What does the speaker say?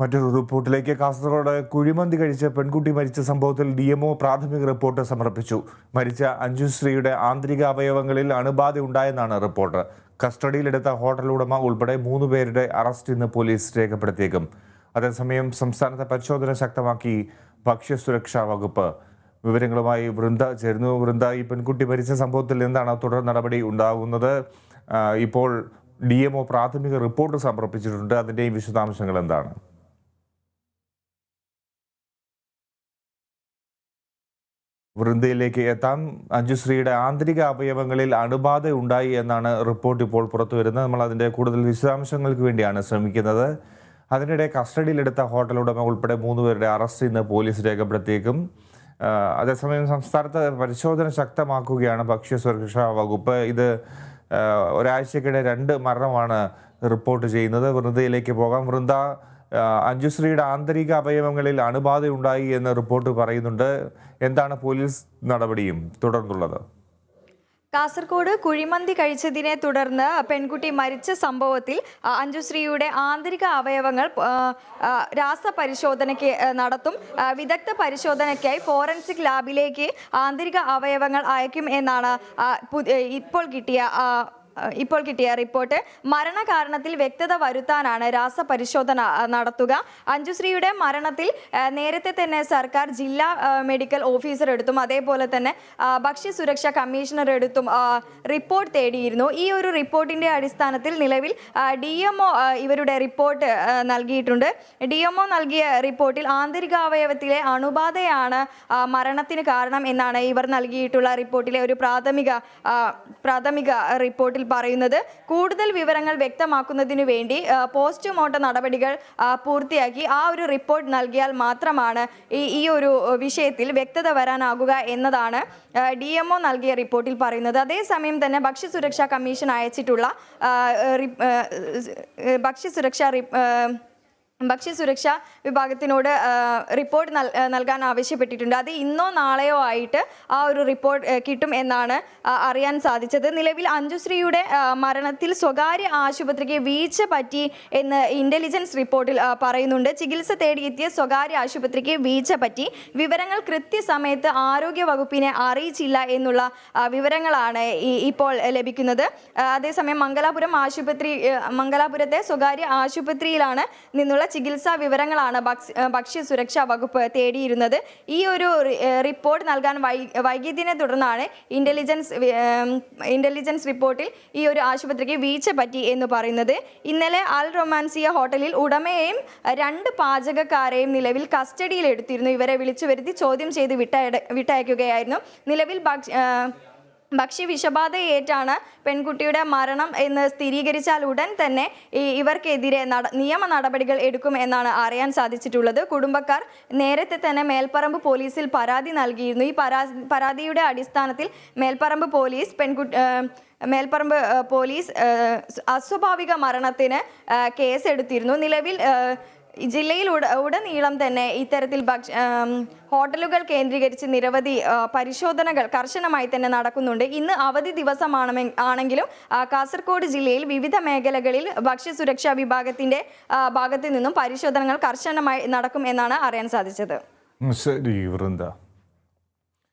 മറ്റൊരു റിപ്പോർട്ടിലേക്ക് കാസർഗോഡ് കുഴിമന്തി കഴിച്ച് പെൺകുട്ടി മരിച്ച സംഭവത്തിൽ DMO പ്രാഥമിക റിപ്പോർട്ട് സമർപ്പിച്ചു. മരിച്ച അഞ്ജുശ്രീയുടെ ആന്തരിക അവയവങ്ങളിൽ അണുബാധ ഉണ്ടായെന്നാണ് റിപ്പോർട്ട്. കസ്റ്റഡിയിലെടുത്ത ഹോട്ടൽ ഉടമ ഉൾപ്പെടെ 3 പേരുടെ അറസ്റ്റ് ഇന്ന് പോലീസ് രേഖപ്പെടുത്തിയേക്കും. അതേസമയം സംസ്ഥാനത്തെ പരിശോധന ശക്തമാക്കി ഭക്ഷ്യസുരക്ഷാ വകുപ്പ്. വിവരങ്ങളുമായി വൃന്ദ ചേരുന്നു. വൃന്ദ, ഈ പെൺകുട്ടി മരിച്ച സംഭവത്തിൽ എന്താണ് തുടർ നടപടി ഉണ്ടാകുന്നത്? ഇപ്പോൾ DMO പ്രാഥമിക റിപ്പോർട്ട് സമർപ്പിച്ചിട്ടുണ്ട്. അതിൻ്റെയും വിശദാംശങ്ങൾ എന്താണ്? വൃന്ദയിലേക്ക് എത്താം. അഞ്ജുശ്രീയുടെ ആന്തരിക അവയവങ്ങളിൽ അണുബാധ ഉണ്ടായി എന്നാണ് റിപ്പോർട്ട് ഇപ്പോൾ പുറത്തു വരുന്നത്. നമ്മൾ അതിൻ്റെ കൂടുതൽ വിശദാംശങ്ങൾക്ക് വേണ്ടിയാണ് ശ്രമിക്കുന്നത്. അതിനിടെ കസ്റ്റഡിയിലെടുത്ത ഹോട്ടൽ ഉടമ ഉൾപ്പെടെ 3 പേരുടെ അറസ്റ്റ് ഇന്ന് പോലീസ് രേഖപ്പെടുത്തിയേക്കും. അതേസമയം സംസ്ഥാനത്ത് പരിശോധന ശക്തമാക്കുകയാണ് ഭക്ഷ്യസുരക്ഷാ വകുപ്പ്. ഇത് ഒരാഴ്ചക്കിടെ 2 മരണമാണ് റിപ്പോർട്ട് ചെയ്യുന്നത്. വൃന്ദയിലേക്ക് പോകാം. വൃന്ദ, അഞ്ജുശ്രീയുടെ ആന്തരിക അവയവങ്ങളിൽ അണുബാധ ഉണ്ടായി എന്ന് റിപ്പോർട്ട് പറയുന്നുണ്ട്. എന്താണ് പോലീസ് നടപടിയും തുടർന്നുള്ളത്? കാസർഗോഡ് കുഴിമന്തി കഴിച്ചതിനെ തുടർന്ന് പെൺകുട്ടി മരിച്ച സംഭവത്തിൽ അഞ്ജുശ്രീയുടെ ആന്തരിക അവയവങ്ങൾ രാസപരിശോധനയ്ക്ക് നടത്തും. വിദഗ്ധ പരിശോധനയ്ക്കായി ഫോറൻസിക് ലാബിലേക്ക് ആന്തരിക അവയവങ്ങൾ അയക്കും എന്നാണ് ഇപ്പോൾ കിട്ടിയ റിപ്പോർട്ട്. മരണകാരണത്തിൽ വ്യക്തത വരുത്താനാണ് രാസപരിശോധന നടത്തുക. അഞ്ജുശ്രീയുടെ മരണത്തിൽ നേരത്തെ തന്നെ സർക്കാർ ജില്ലാ മെഡിക്കൽ ഓഫീസർ എടുത്തും അതേപോലെ തന്നെ ഭക്ഷ്യസുരക്ഷാ കമ്മീഷണർ എടുത്തും റിപ്പോർട്ട് തേടിയിരുന്നു. ഈ ഒരു റിപ്പോർട്ടിൻ്റെ അടിസ്ഥാനത്തിൽ നിലവിൽ DMO ഇവരുടെ റിപ്പോർട്ട് നൽകിയിട്ടുണ്ട്. DMO നൽകിയ റിപ്പോർട്ടിൽ ആന്തരികാവയവത്തിലെ അണുബാധയാണ് മരണത്തിന് കാരണം എന്നാണ് ഇവർ നൽകിയിട്ടുള്ള റിപ്പോർട്ടിലെ ഒരു പ്രാഥമിക റിപ്പോർട്ടിൽ പറയുന്നത്. കൂടുതൽ വിവരങ്ങൾ വ്യക്തമാക്കുന്നതിനു വേണ്ടി പോസ്റ്റ്മോർട്ടം നടപടികൾ പൂർത്തിയാക്കി ആ ഒരു റിപ്പോർട്ട് നൽകിയാൽ മാത്രമാണ് ഈ ഒരു വിഷയത്തിൽ വ്യക്തത വരാനാകുക എന്നതാണ് DMO നൽകിയ റിപ്പോർട്ടിൽ പറയുന്നത്. അതേസമയം തന്നെ ഭക്ഷ്യസുരക്ഷാ കമ്മീഷൻ അയച്ചിട്ടുള്ള ഭക്ഷ്യസുരക്ഷാ വിഭാഗത്തിനോട് റിപ്പോർട്ട് നൽകാൻ ആവശ്യപ്പെട്ടിട്ടുണ്ട്. അത് ഇന്നോ നാളെയോ ആയിട്ട് ആ ഒരു റിപ്പോർട്ട് കിട്ടും എന്നാണ് അറിയാൻ സാധിച്ചത്. നിലവിൽ അഞ്ജുശ്രീയുടെ മരണത്തിൽ സ്വകാര്യ ആശുപത്രിക്ക് വീഴ്ച പറ്റി എന്ന് ഇന്റലിജൻസ് റിപ്പോർട്ടിൽ പറയുന്നുണ്ട്. ചികിത്സ തേടിയെത്തിയ സ്വകാര്യ ആശുപത്രിക്ക് വീഴ്ച പറ്റി. വിവരങ്ങൾ കൃത്യസമയത്ത് ആരോഗ്യ വകുപ്പിനെ അറിയിച്ചില്ല എന്നുള്ള വിവരങ്ങളാണ് ഇപ്പോൾ ലഭിക്കുന്നത്. അതേസമയം മംഗലാപുരത്തെ സ്വകാര്യ ആശുപത്രിയിലാണ് നിന്നുള്ള ചികിത്സാ വിവരങ്ങളാണ് ഭക്ഷ്യസുരക്ഷാ വകുപ്പ് തേടിയിരുന്നത്. ഈ ഒരു റിപ്പോർട്ട് നൽകാൻ വൈകിയതിനെ തുടർന്നാണ് ഇന്റലിജൻസ് റിപ്പോർട്ടിൽ ഈ ഒരു ആശുപത്രിക്ക് വീഴ്ച പറ്റി എന്ന് പറയുന്നത്. ഇന്നലെ അൽ റൊമാൻസിയ ഹോട്ടലിൽ ഉടമയെയും 2 പാചകക്കാരെയും നിലവിൽ കസ്റ്റഡിയിൽ എടുത്തിരുന്നു. ഇവരെ വിളിച്ചു വരുത്തി ചോദ്യം ചെയ്ത് വിട്ടയക്കുകയായിരുന്നു. നിലവിൽ ഭക്ഷ്യവിഷബാധയേറ്റാണ് പെൺകുട്ടിയുടെ മരണം എന്ന് സ്ഥിരീകരിച്ചാൽ ഉടൻ തന്നെ ഇവർക്കെതിരെ നിയമ നടപടികൾ എടുക്കും എന്നാണ് അറിയാൻ സാധിച്ചിട്ടുള്ളത്. കുടുംബക്കാർ നേരത്തെ തന്നെ മേൽപ്പറമ്പ് പോലീസിൽ പരാതി നൽകിയിരുന്നു. ഈ പരാതിയുടെ അടിസ്ഥാനത്തിൽ മേൽപ്പറമ്പ് പോലീസ് അസ്വാഭാവിക മരണത്തിന് കേസെടുത്തിരുന്നു. നിലവിൽ ജില്ലയിൽ ഉടനീളം തന്നെ ഇത്തരത്തിൽ ഹോട്ടലുകൾ കേന്ദ്രീകരിച്ച് നിരവധി പരിശോധനകൾ കർശനമായി തന്നെ നടക്കുന്നുണ്ട്. ഇന്ന് അവധി ദിവസമാണെങ്കിലും കാസർഗോഡ് ജില്ലയിൽ വിവിധ മേഖലകളിൽ ഭക്ഷ്യസുരക്ഷാ വിഭാഗത്തിന്റെ ഭാഗത്തു നിന്നും പരിശോധനകൾ കർശനമായി നടക്കും എന്നാണ് അറിയാൻ സാധിച്ചത്. ശരി വൃന്ദ.